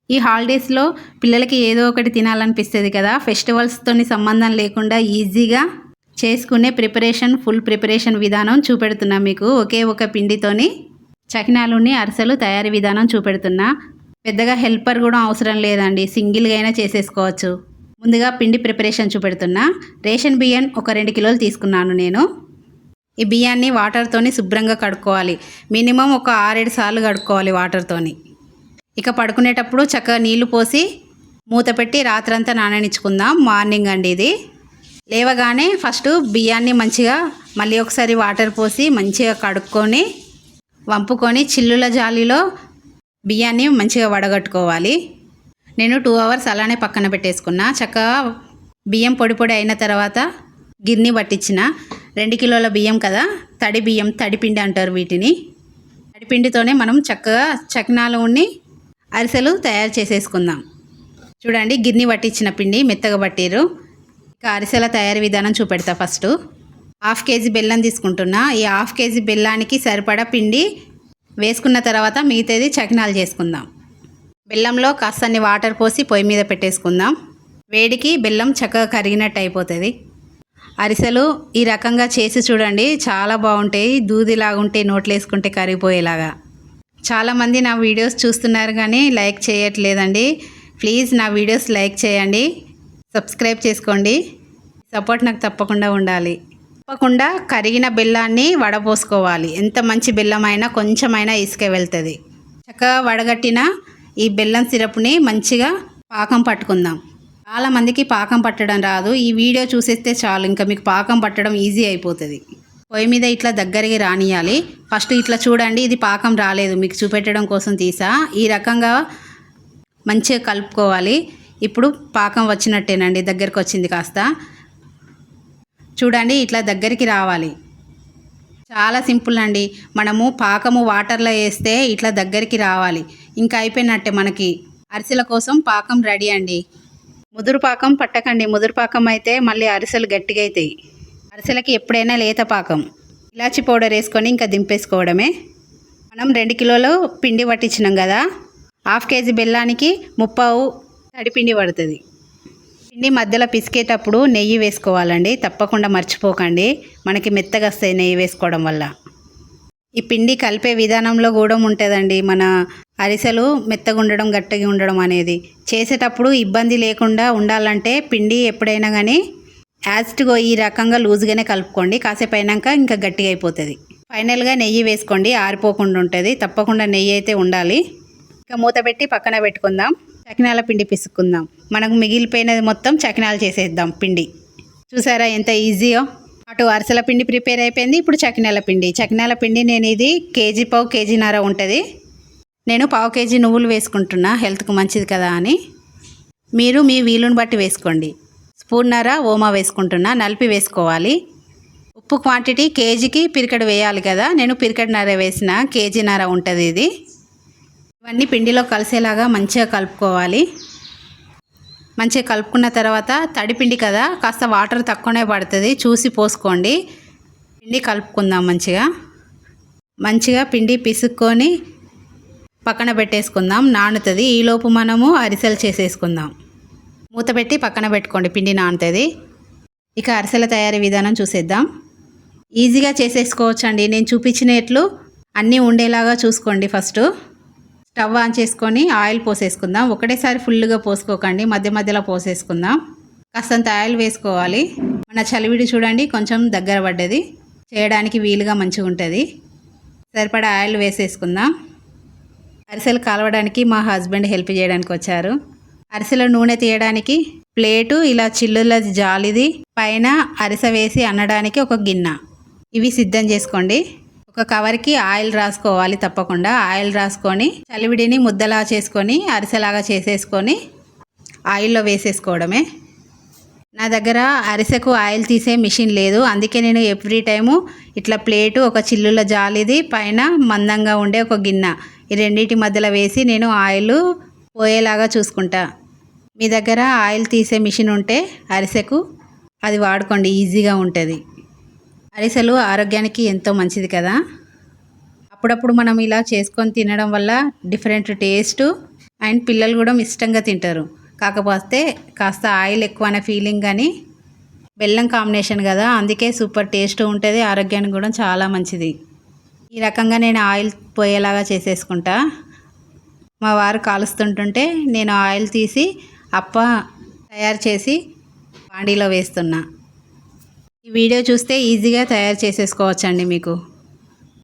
ఈ హాలిడేస్లో పిల్లలకి ఏదో ఒకటి తినాలనిపిస్తుంది కదా. ఫెస్టివల్స్తోని సంబంధం లేకుండా ఈజీగా చేసుకునే ఫుల్ ప్రిపరేషన్ విధానం చూపెడుతున్నా మీకు. ఒకే ఒక పిండితోని చకినాలుని అరిసెలు తయారీ విధానం చూపెడుతున్నా. పెద్దగా హెల్పర్ కూడా అవసరం లేదండి, సింగిల్గా అయినా చేసేసుకోవచ్చు. ముందుగా పిండి ప్రిపరేషన్ చూపెడుతున్నా. రేషన్ బియ్యం ఒక 2 కిలోలు తీసుకున్నాను నేను. ఈ బియ్యాన్ని వాటర్తోని శుభ్రంగా కడుక్కోవాలి. మినిమం ఒక 6-7 సార్లు కడుక్కోవాలి వాటర్తోని. ఇక పడుకునేటప్పుడు చక్కగా నీళ్లు పోసి మూత పెట్టి రాత్రంతా నాననిచ్చుకుందాం. మార్నింగ్ అండి ఇది. లేవగానే ఫస్ట్ బియ్యాన్ని మంచిగా మళ్ళీ ఒకసారి వాటర్ పోసి మంచిగా కడుక్కొని వంపుకొని చిల్లుల జాలీలో బియ్యాన్ని మంచిగా వడగట్టుకోవాలి. నేను 2 అవర్స్ అలానే పక్కన పెట్టేసుకున్నా. చక్కగా బియ్యం పొడి పొడి అయిన తర్వాత గిన్నె పట్టించిన. 2 కిలోల బియ్యం కదా, తడి బియ్యం, తడిపిండి అంటారు వీటిని. తడిపిండితోనే మనం చక్కగా చకినాలు ఉన్ని అరిసెలు తయారు చేసేసుకుందాం. చూడండి, గిన్నె పట్టించిన పిండి మెత్తగా పట్టిరు. ఇక అరిసెల తయారీ విధానం చూపెడతా. ఫస్ట్ 1/2 కేజీ బెల్లం తీసుకుంటున్నా. ఈ 1/2 కేజీ బెల్లానికి సరిపడా పిండి వేసుకున్న తర్వాత మిగతాది చకినాలు చేసుకుందాం. బెల్లంలో కాస్తన్ని వాటర్ పోసి పొయ్యి మీద పెట్టేసుకుందాం. వేడికి బెల్లం చక్కగా కరిగినట్టు అయిపోతుంది. అరిసెలు ఈ రకంగా చేసి చూడండి, చాలా బాగుంటాయి. దూదిలాగుంటే నోట్లో వేసుకుంటే కరిగిపోయేలాగా. చాలామంది నా వీడియోస్ చూస్తున్నారు కానీ లైక్ చేయట్లేదండి. ప్లీజ్ నా వీడియోస్ లైక్ చేయండి, సబ్స్క్రైబ్ చేసుకోండి. సపోర్ట్ నాకు తప్పకుండా ఉండాలి. తప్పకుండా కరిగిన బెల్లాన్ని వడపోసుకోవాలి. ఎంత మంచి బెల్లం అయినా కొంచెమైనా ఇసుక వెళ్తుంది. చక్కగా వడగట్టిన ఈ బెల్లం సిరప్ని మంచిగా పాకం పట్టుకుందాం. చాలామందికి పాకం పట్టడం రాదు. ఈ వీడియో చూసేస్తే చాలు, ఇంకా మీకు పాకం పట్టడం ఈజీ అయిపోతుంది. పొయ్యి మీద ఇట్లా దగ్గరికి రానియాలి. ఫస్ట్ ఇట్లా చూడండి, ఇది పాకం రాలేదు, మీకు చూపెట్టడం కోసం తీసా. ఈ రకంగా మంచిగా కలుపుకోవాలి. ఇప్పుడు పాకం వచ్చినట్టేనండి, దగ్గరికి వచ్చింది కాస్త. చూడండి, ఇట్లా దగ్గరికి రావాలి. చాలా సింపుల్ అండి. మనము పాకము వాటర్లో వేస్తే ఇట్లా దగ్గరికి రావాలి. ఇంకా అయిపోయినట్టే మనకి. అరిసెల కోసం పాకం రెడీ అండి. ముదురు పాకం పట్టకండి, ముదురు పాకం అయితే మళ్ళీ అరిసెలు గట్టిగా అవుతాయి. అరిసెలకి ఎప్పుడైనా లేత పాకం. ఇలాచి పౌడర్ వేసుకొని ఇంకా దింపేసుకోవడమే. మనం 2 కిలోలు పిండి పట్టించినాం కదా, 1/2 కేజీ బెల్లానికి 30 తడిపిండి పడుతుంది. పిండి మధ్యలో పిసికేటప్పుడు నెయ్యి వేసుకోవాలండి, తప్పకుండా మర్చిపోకండి. మనకి మెత్తగా వస్తాయి నెయ్యి వేసుకోవడం వల్ల. ఈ పిండి కలిపే విధానంలో కూడా ఉంటుందండి మన అరిసెలు మెత్తగా ఉండడం గట్టిగా ఉండడం అనేది. చేసేటప్పుడు ఇబ్బంది లేకుండా ఉండాలంటే పిండి ఎప్పుడైనా కానీ యాజ్ట్గా ఈ రకంగా లూజ్గానే కలుపుకోండి. కాసేపు అయినాక ఇంకా గట్టిగా అయిపోతుంది. ఫైనల్గా నెయ్యి వేసుకోండి, ఆరిపోకుండా ఉంటుంది. తప్పకుండా నెయ్యి అయితే ఉండాలి. ఇంకా మూత పెట్టి పక్కన పెట్టుకుందాం. చకినాల పిండి పిసుక్కుందాం. మనకు మిగిలిపోయినది మొత్తం చకినాలు చేసేద్దాం. పిండి చూసారా ఎంత ఈజీయో. అటు అరిసెల పిండి ప్రిపేర్ అయిపోయింది. ఇప్పుడు చకినాల పిండి నేను ఇది పావు కేజీన్నర ఉంటుంది. నేను 1/4 కేజీ నువ్వులు వేసుకుంటున్నా, హెల్త్కు మంచిది కదా అని. మీరు మీ వీలుని బట్టి వేసుకోండి. స్పూన్నర ఓమా వేసుకుంటున్నా, నలిపి వేసుకోవాలి. ఉప్పు క్వాంటిటీ కేజీకి పిరికెడు వేయాలి కదా, నేను పిరికెడున్నర వేసిన, కేజీన్నర ఉంటుంది ఇది. ఇవన్నీ పిండిలో కలిసేలాగా మంచిగా కలుపుకోవాలి. మంచిగా కలుపుకున్న తర్వాత తడిపిండి కదా, కాస్త వాటర్ తక్కువనే పడుతుంది, చూసి పోసుకోండి. పిండి కలుపుకుందాం మంచిగా పిండి పిసుక్కొని పక్కన పెట్టేసుకుందాం, నానుతుంది. ఈలోపు మనము అరిసెలు చేసేసుకుందాం. మూత పెట్టి పక్కన పెట్టుకోండి, పిండి నానుతుంది. ఇక అరిసెల తయారీ విధానం చూసేద్దాం. ఈజీగా చేసేసుకోవచ్చండి. నేను చూపించినట్లు అన్నీ ఉండేలాగా చూసుకోండి. ఫస్ట్ స్టవ్ ఆన్ చేసుకొని ఆయిల్ పోసేసుకుందాం. ఒకటేసారి ఫుల్గా పోసుకోకండి, మధ్య మధ్యలో పోసేసుకుందాం. కాస్తంత ఆయిల్ వేసుకోవాలి. మన చలివిడి చూడండి కొంచెం దగ్గర పడ్డది, చేయడానికి వీలుగా మంచిగా ఉంటుంది. సరిపడా ఆయిల్ వేసేసుకుందాం. అరిసెలు కాలవడానికి మా హస్బెండ్ హెల్ప్ చేయడానికి వచ్చారు. అరిసెల నూనె తీయడానికి ప్లేటు, ఇలా చిల్లుల జాలిది, పైన అరిసె వేసి అనడానికి ఒక గిన్నె, ఇవి సిద్ధం చేసుకోండి. ఒక కవర్కి ఆయిల్ రాసుకోవాలి. తప్పకుండా ఆయిల్ రాసుకొని చలివిడిని ముద్దలా చేసుకొని అరిసెలాగా చేసేసుకొని ఆయిల్లో వేసేసుకోవడమే. నా దగ్గర అరిసెకు ఆయిల్ తీసే మిషన్ లేదు, అందుకే నేను ఎవ్రీ టైము ఇట్లా ప్లేటు, ఒక చిల్లుల జాలిది, పైన మందంగా ఉండే ఒక గిన్నె, ఈ రెండింటి మధ్యలో వేసి నేను ఆయిల్ పోయేలాగా చూసుకుంటా. మీ దగ్గర ఆయిల్ తీసే మిషన్ ఉంటే అరిసెకు అది వాడుకోండి, ఈజీగా ఉంటుంది. అరిసెలు ఆరోగ్యానికి ఎంతో మంచిది కదా. అప్పుడప్పుడు మనం ఇలా చేసుకొని తినడం వల్ల డిఫరెంట్ టేస్ట్ అండ్ పిల్లలు కూడా ఇష్టంగా తింటారు. కాకపోతే కాస్త ఆయిల్ ఎక్కువ అనే ఫీలింగ్, కానీ బెల్లం కాంబినేషన్ కదా, అందుకే సూపర్ టేస్ట్ ఉంటుంది, ఆరోగ్యానికి కూడా చాలా మంచిది. ఈ రకంగా నేను ఆయిల్ పోయేలాగా చేసేసుకుంటా. మా వారు కాలుస్తుంటుంటే నేను ఆయిల్ తీసి అప్ప తయారు చేసి బాండీలో వేస్తున్నా. ఈ వీడియో చూస్తే ఈజీగా తయారు చేసేసుకోవచ్చండి. మీకు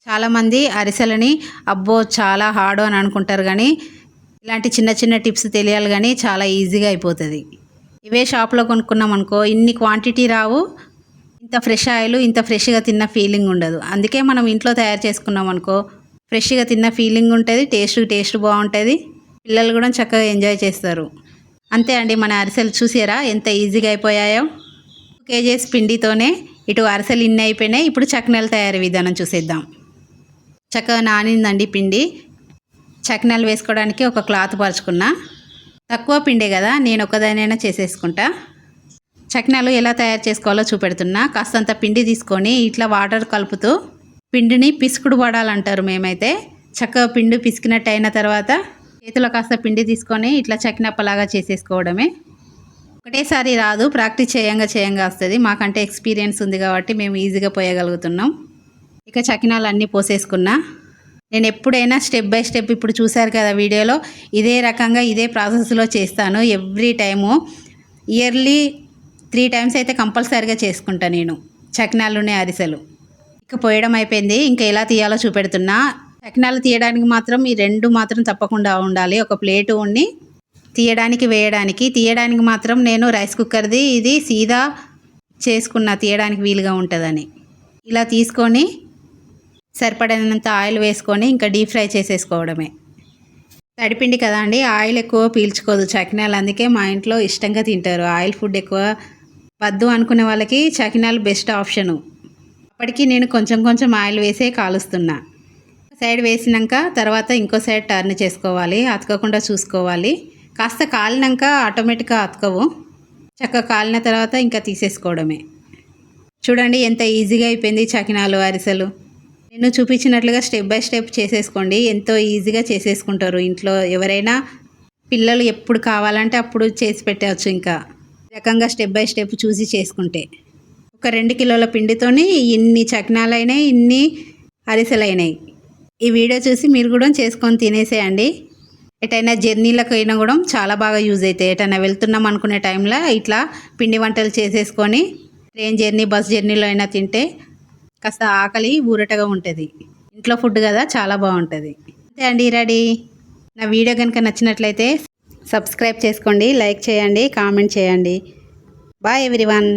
చాలామంది అరిసెలని అబ్బో చాలా హార్డ్ అని అనుకుంటారు, కానీ ఇలాంటి చిన్న చిన్న టిప్స్ తెలియాలి, కానీ చాలా ఈజీగా అయిపోతుంది. ఇవే షాప్లో కొనుక్కున్నాం అనుకో ఇన్ని క్వాంటిటీ రావు, ఇంత ఫ్రెష్ ఆయిల్ ఇంత ఫ్రెష్గా తిన్న ఫీలింగ్ ఉండదు. అందుకే మనం ఇంట్లో తయారు చేసుకున్నాం అనుకో ఫ్రెష్గా తిన్న ఫీలింగ్ ఉంటుంది, టేస్ట్ బాగుంటుంది, పిల్లలు కూడా చక్కగా ఎంజాయ్ చేస్తారు. అంతే అండి, మన అరిసెలు చూసారా ఎంత ఈజీగా అయిపోయాయో. 2 kgs పిండితోనే ఇటు అరిసెలు ఇన్ని అయిపోయినాయి. ఇప్పుడు చక్నాలు తయారీ విధానం చూసేద్దాం. చక్కగా నానిందండి పిండి. చక్నాలు వేసుకోవడానికి ఒక క్లాత్ పరుచుకున్నా. తక్కువ పిండే కదా, నేను ఒకదానైనా చేసేసుకుంటా. చక్నాలు ఎలా తయారు చేసుకోవాలో చూపెడుతున్నా. కాస్తంత పిండి తీసుకొని ఇట్లా వాటర్ కలుపుతూ పిండిని పిసుకుడు పడాలంటారు మేమైతే. చక్కగా పిండి పిసికినట్టు అయిన తర్వాత చేతిలో కాస్త పిండి తీసుకొని ఇట్లా చకినప్పలాగా చేసేసుకోవడమే. ఒకటేసారి రాదు, ప్రాక్టీస్ చేయంగా వస్తుంది. మాకంటే ఎక్స్పీరియన్స్ ఉంది కాబట్టి మేము ఈజీగా పోయగలుగుతున్నాం. ఇక చకినాలు అన్నీ పోసేసుకున్నా. నేను ఎప్పుడైనా స్టెప్ బై స్టెప్ ఇప్పుడు చూశారు కదా వీడియోలో, ఇదే రకంగా ఇదే ప్రాసెస్లో చేస్తాను ఎవ్రీ టైము. ఇయర్లీ 3 times అయితే కంపల్సరీగా చేసుకుంటా నేను చకినాలునే అరిసెలు. ఇక పోయడం అయిపోయింది. ఇంకా ఎలా తీయాలో చూపెడుతున్నా. చకినాలు తీయడానికి మాత్రం ఈ 2 మాత్రం తప్పకుండా ఉండాలి. ఒక ప్లేటు ఉండి తీయడానికి మాత్రం నేను రైస్ కుక్కర్ది ఇది సీదా చేసుకున్న, తీయడానికి వీలుగా ఉంటుందని. ఇలా తీసుకొని సరిపడినంత ఆయిల్ వేసుకొని ఇంకా డీప్ ఫ్రై చేసేసుకోవడమే. తడిపిండి కదా అండి, ఆయిల్ ఎక్కువ పీల్చుకోదు చకినాలు, అందుకే మా ఇంట్లో ఇష్టంగా తింటారు. ఆయిల్ ఫుడ్ ఎక్కువ వద్దు అనుకునే వాళ్ళకి చకినాలు బెస్ట్ ఆప్షను. అప్పటికి నేను కొంచెం ఆయిల్ వేసే కాలుస్తున్నా. సైడ్ వేసినాక తర్వాత ఇంకో సైడ్ టర్న్ చేసుకోవాలి, అతకకుండా చూసుకోవాలి. కాస్త కాలినాక ఆటోమేటిక్గా అతకవు. చక్కగా కాలిన తర్వాత ఇంకా తీసేసుకోవడమే. చూడండి ఎంత ఈజీగా అయిపోయింది చకినాలు అరిసెలు. నేను చూపించినట్లుగా స్టెప్ బై స్టెప్ చేసేసుకోండి, ఎంతో ఈజీగా చేసేసుకుంటారు ఇంట్లో. ఎవరైనా పిల్లలు ఎప్పుడు కావాలంటే అప్పుడు చేసి పెట్టవచ్చు. ఇంకా ఈ రకంగా స్టెప్ బై స్టెప్ చూసి చేసుకుంటే ఒక 2 కిలోల పిండితోని ఇన్ని చకినాలు అయినాయి, ఇన్ని అరిసెలు అయినాయి. ఈ వీడియో చూసి మీరు కూడా చేసుకొని తినేసేయండి. ఎటైనా జర్నీలకు అయినా కూడా చాలా బాగా యూజ్ అవుతాయి. ఎటైనా వెళ్తున్నాం అనుకునే టైంలో ఇట్లా పిండి వంటలు చేసేసుకొని ట్రైన్ జర్నీ బస్ జర్నీలో అయినా తింటే కాస్త ఆకలి ఊరటగా ఉంటుంది. ఇంట్లో ఫుడ్ కదా, చాలా బాగుంటుంది. అంతే అండి, రెడీ. నా వీడియో కనుక నచ్చినట్లయితే సబ్స్క్రైబ్ చేసుకోండి, లైక్ చేయండి, కామెంట్ చేయండి. Bye everyone.